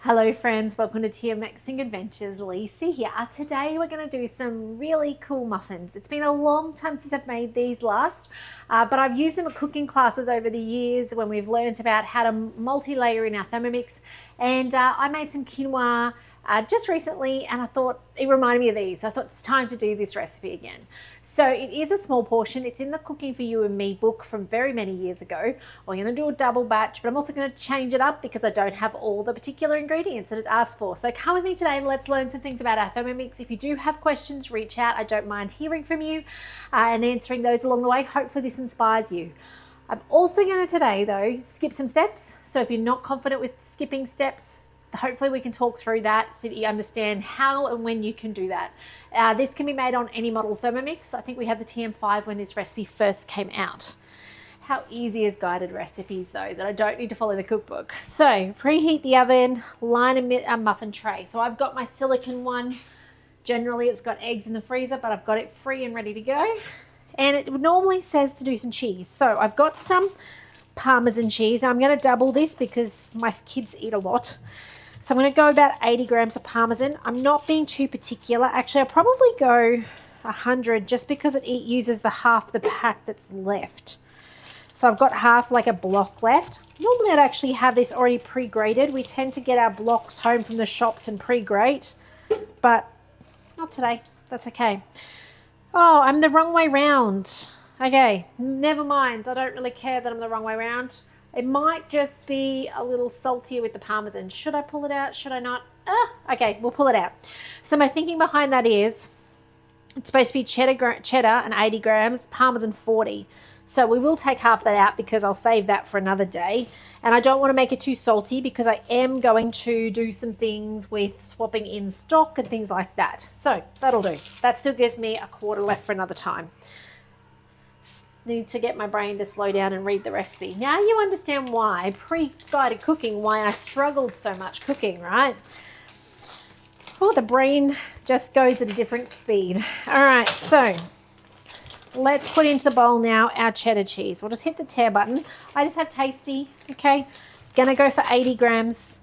Hello friends, welcome to Thermomixing Adventures. Lisa here. Today we're going to do some really cool muffins. It's been a long time since I've made these last, but I've used them at cooking classes over the years when we've learned about how to multi-layer in our Thermomix, and I made some quinoa just recently, and I thought it reminded me of these. I thought it's time to do this recipe again. So it is a small portion. It's in the Cooking for You and Me book from very many years ago. We're going to do a double batch, but I'm also going to change it up because I don't have all the particular ingredients that it's asked for. So come with me today and let's learn some things about our Thermomix. If you do have questions, reach out. I don't mind hearing from you and answering those along the way. Hopefully this inspires you. I'm also going to today though skip some steps. So if you're not confident with skipping steps, hopefully we can talk through that so that you understand how and when you can do that. This can be made on any model Thermomix. I think we had the TM5 when this recipe first came out. How easy is guided recipes though, that I don't need to follow the cookbook. So preheat the oven, line a muffin tray. So I've got my silicone one. Generally it's got eggs in the freezer, but I've got it free and ready to go. And it normally says to do some cheese. So I've got some Parmesan cheese. Now I'm going to double this because my kids eat a lot. So I'm going to go about 80 grams of Parmesan. I'm not being too particular. Actually, I'll probably go 100 just because it uses the half the pack that's left. So I've got half, like a block left. Normally I'd actually have this already pre-grated. We tend to get our blocks home from the shops and pre-grate, but not today. That's okay. Oh, I'm the wrong way round. Okay, never mind. I don't really care that I'm the wrong way round. It might just be a little saltier with the Parmesan. Should I pull it out? Should I not? Okay, we'll pull it out. So my thinking behind that is it's supposed to be cheddar and 80 grams, Parmesan 40. So we will take half that out because I'll save that for another day. And I don't want to make it too salty because I am going to do some things with swapping in stock and things like that. So that'll do. That still gives me a quarter left for another time. Need to get my brain to slow down and read the recipe. Now you understand why, pre-guided cooking, why I struggled so much cooking, right? Oh, the brain just goes at a different speed. All right, so let's put into the bowl now our cheddar cheese. We'll just hit the tear button. I just have Tasty, okay? Gonna go for 80 grams.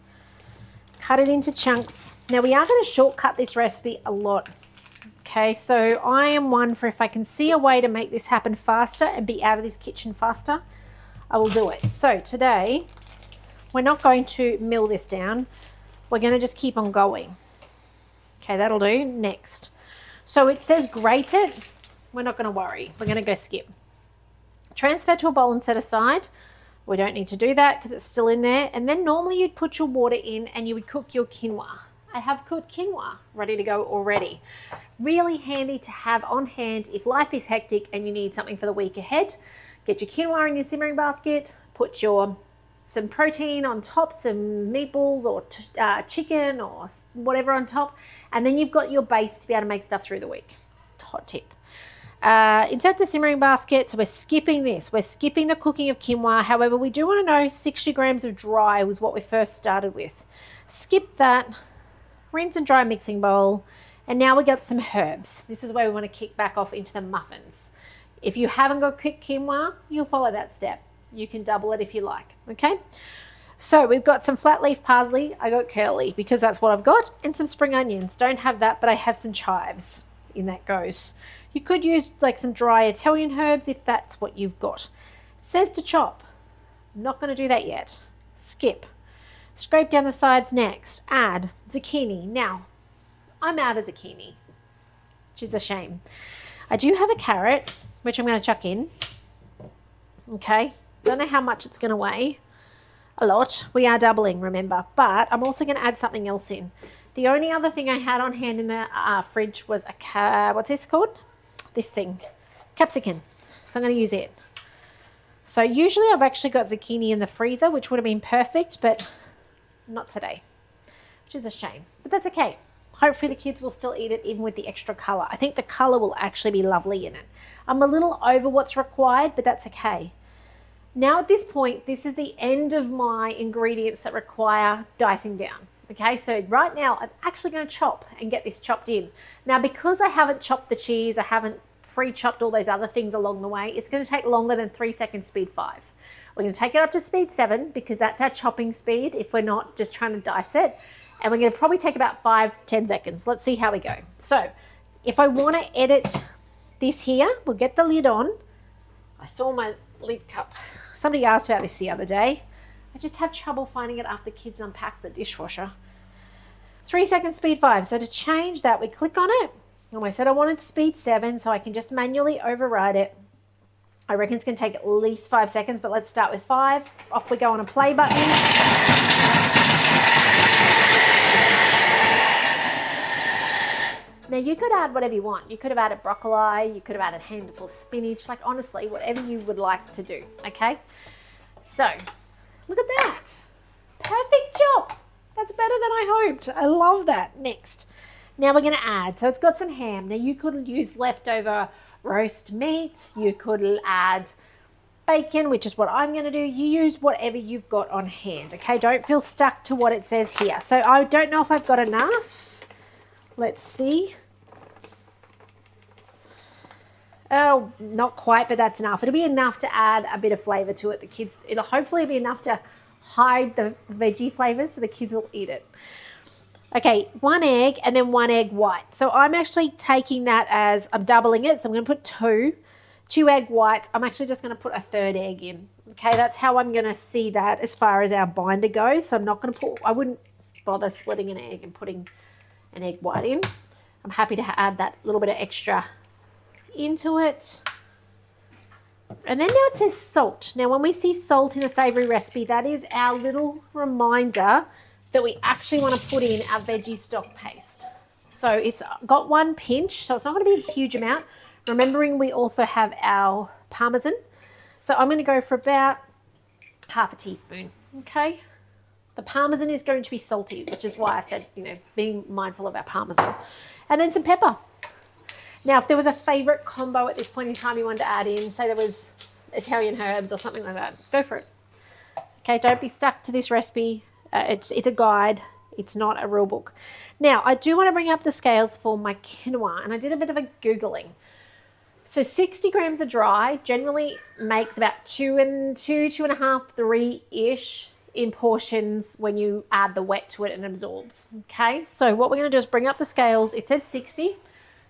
Cut it into chunks. Now we are gonna shortcut this recipe a lot. Okay, so I am one for if I can see a way to make this happen faster and be out of this kitchen faster, I will do it. So today, we're not going to mill this down. We're going to just keep on going. Okay, that'll do. Next. So it says grate it. We're not going to worry. We're going to go skip. Transfer to a bowl and set aside. We don't need to do that because it's still in there. And then normally you'd put your water in and you would cook your quinoa. I have cooked quinoa ready to go already. Really handy to have on hand if life is hectic and you need something for the week ahead. Get your quinoa in your simmering basket, put some protein on top, some meatballs or chicken or whatever on top, and then you've got your base to be able to make stuff through the week. Hot tip. Insert the simmering basket. So we're skipping this. We're skipping the cooking of quinoa. However, we do want to know 60 grams of dry was what we first started with. Skip that. Rinse and dry mixing bowl. And now we got some herbs. This is where we want to kick back off into the muffins. If you haven't got cooked quinoa, you'll follow that step. You can double it if you like, okay? So we've got some flat leaf parsley. I got curly because that's what I've got. And some spring onions. Don't have that, but I have some chives. In that goes. You could use like some dry Italian herbs if that's what you've got. It says to chop. I'm not going to do that yet. Skip. Scrape down the sides next. Add zucchini. Now, I'm out of zucchini, which is a shame. I do have a carrot, which I'm going to chuck in. Okay. Don't know how much it's going to weigh. A lot. We are doubling, remember. But I'm also going to add something else in. The only other thing I had on hand in the fridge was what's this called? This thing. Capsicum. So I'm going to use it. So usually I've actually got zucchini in the freezer, which would have been perfect, but not today, which is a shame, but that's okay. Hopefully the kids will still eat it even with the extra color. I think the color will actually be lovely in it. I'm a little over what's required, but that's okay. Now at this point, this is the end of my ingredients that require dicing down. Okay, so right now I'm actually going to chop and get this chopped in. Now because I haven't chopped the cheese, I haven't pre-chopped all those other things along the way, it's going to take longer than 3 seconds speed 5. We're going to take it up to speed 7 because that's our chopping speed if we're not just trying to dice it. And we're going to probably take about 5-10 seconds. Let's see how we go. So if I want to edit this here, we'll get the lid on. I saw my lid cup. Somebody asked about this the other day. I just have trouble finding it after the kids unpack the dishwasher. 3 seconds, speed 5. So to change that, we click on it. And I said I wanted speed 7, so I can just manually override it. I reckon it's going to take at least 5 seconds, but let's start with 5. Off we go on a play button. Now you could add whatever you want. You could have added broccoli, you could have added a handful of spinach, like honestly, whatever you would like to do, okay? So, look at that. Perfect job. That's better than I hoped. I love that. Next. Now we're going to add. So it's got some ham. Now you could use leftover roast meat. You could add bacon, which is what I'm going to do. You use whatever you've got on hand, okay? Don't feel stuck to what it says here. So I don't know if I've got enough. Let's see. Oh, not quite, but that's enough. It'll be enough to add a bit of flavor to it. The kids, it'll hopefully be enough to hide the veggie flavors so the kids will eat it. Okay, 1 egg and then 1 egg white. So I'm actually taking that as I'm doubling it. So I'm going to put 2 egg whites. I'm actually just going to put a 3rd egg in. Okay, that's how I'm going to see that as far as our binder goes. So I'm not going to put, I wouldn't bother splitting an egg and putting an egg white in. I'm happy to add that little bit of extra into it. And then now it says salt. Now when we see salt in a savory recipe, that is our little reminder that we actually want to put in our veggie stock paste. So it's got 1 pinch, so it's not going to be a huge amount. Remembering we also have our Parmesan. So I'm going to go for about half a teaspoon, okay? The Parmesan is going to be salty, which is why I said, you know, being mindful of our Parmesan. And then some pepper. Now, if there was a favorite combo at this point in time you wanted to add in, say there was Italian herbs or something like that, go for it. Okay, don't be stuck to this recipe. It's a guide. It's not a rule book. Now, I do want to bring up the scales for my quinoa, and I did a bit of a Googling. So 60 grams of dry generally makes about 2.5, 3-ish in portions when you add the wet to it and absorbs. Okay, so what we're going to do is bring up the scales. It said 60.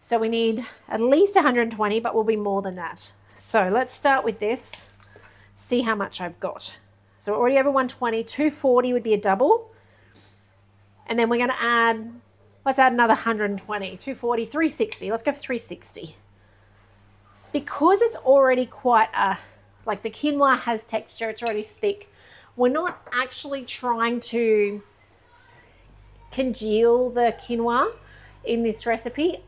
So we need at least 120, but we'll be more than that. So let's start with this, see how much I've got. So we're already over 120, 240 would be a double. And then we're going to add, let's add another 120, 240, 360. Let's go for 360. Because it's already quite like the quinoa has texture, it's already thick. We're not actually trying to congeal the quinoa in this recipe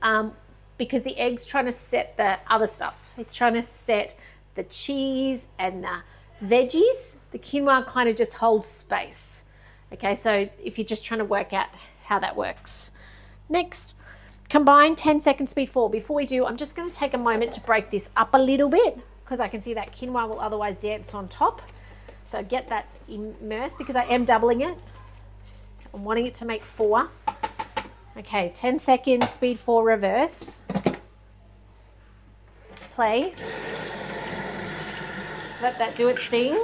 because the egg's trying to set the other stuff. It's trying to set the cheese and the veggies. The quinoa kind of just holds space. Okay, so if you're just trying to work out how that works. Next, combine 10-second speed 4. Before we do, I'm just going to take a moment to break this up a little bit because I can see that quinoa will otherwise dance on top. So get that immersed because I am doubling it. I'm wanting it to make 4. Okay, 10 seconds, speed 4, reverse. Play. Let that do its thing.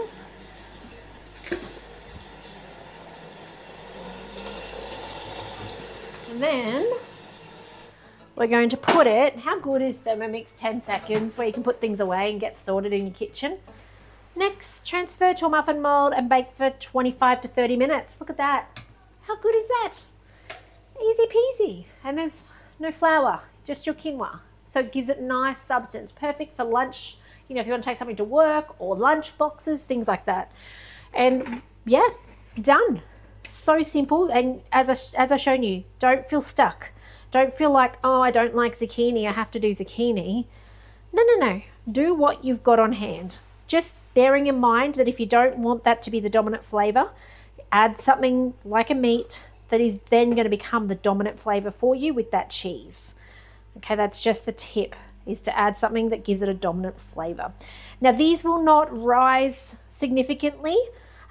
And then we're going to put it, how good is Thermomix 10 seconds where you can put things away and get sorted in your kitchen? Next, transfer to a muffin mold and bake for 25 to 30 minutes. Look at that. How good is that? Easy peasy. And there's no flour, just your quinoa. So it gives it nice substance, perfect for lunch. You know, if you want to take something to work or lunch boxes, things like that. And yeah, done. So simple. And as I've shown you, don't feel stuck. Don't feel like, oh, I don't like zucchini, I have to do zucchini. No. Do what you've got on hand. Just bearing in mind that if you don't want that to be the dominant flavor, add something like a meat that is then going to become the dominant flavor for you with that cheese. Okay, that's just the tip, is to add something that gives it a dominant flavor. Now, these will not rise significantly.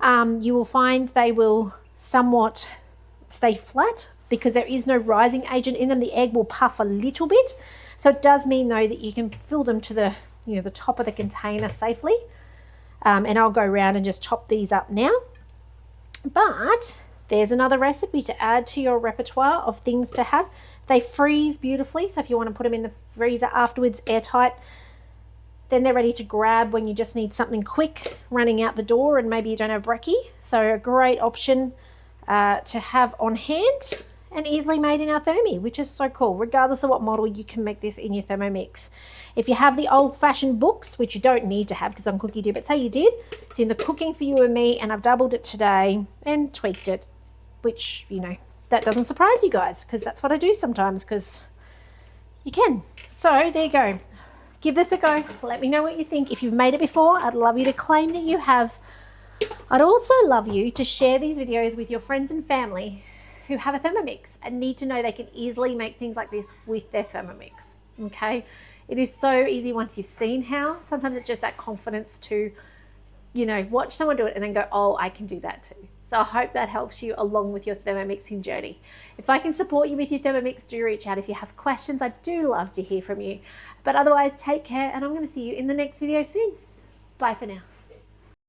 You will find they will somewhat stay flat because there is no rising agent in them. The egg will puff a little bit. So it does mean, though, that you can fill them to the, the top of the container safely. and I'll go around and just chop these up now. But there's another recipe to add to your repertoire of things to have. They freeze beautifully, so if you want to put them in the freezer afterwards, airtight, then they're ready to grab when you just need something quick running out the door and maybe you don't have brekkie. So a great option to have on hand and easily made in our Thermi, which is so cool. Regardless of what model, you can make this in your Thermomix. If you have the old-fashioned books, which you don't need to have because on Cookidoo, but say you did, it's in the Cooking for You and Me, and I've doubled it today and tweaked it, which, you know, that doesn't surprise you guys because that's what I do sometimes because you can. So there you go. Give this a go. Let me know what you think. If you've made it before, I'd love you to claim that you have. I'd also love you to share these videos with your friends and family who have a Thermomix and need to know they can easily make things like this with their Thermomix. Okay? It is so easy once you've seen how. Sometimes it's just that confidence to, you know, watch someone do it and then go, oh, I can do that too. So I hope that helps you along with your Thermomixing journey. If I can support you with your Thermomix, do reach out. If you have questions, I do love to hear from you. But otherwise, take care, and I'm going to see you in the next video soon. Bye for now.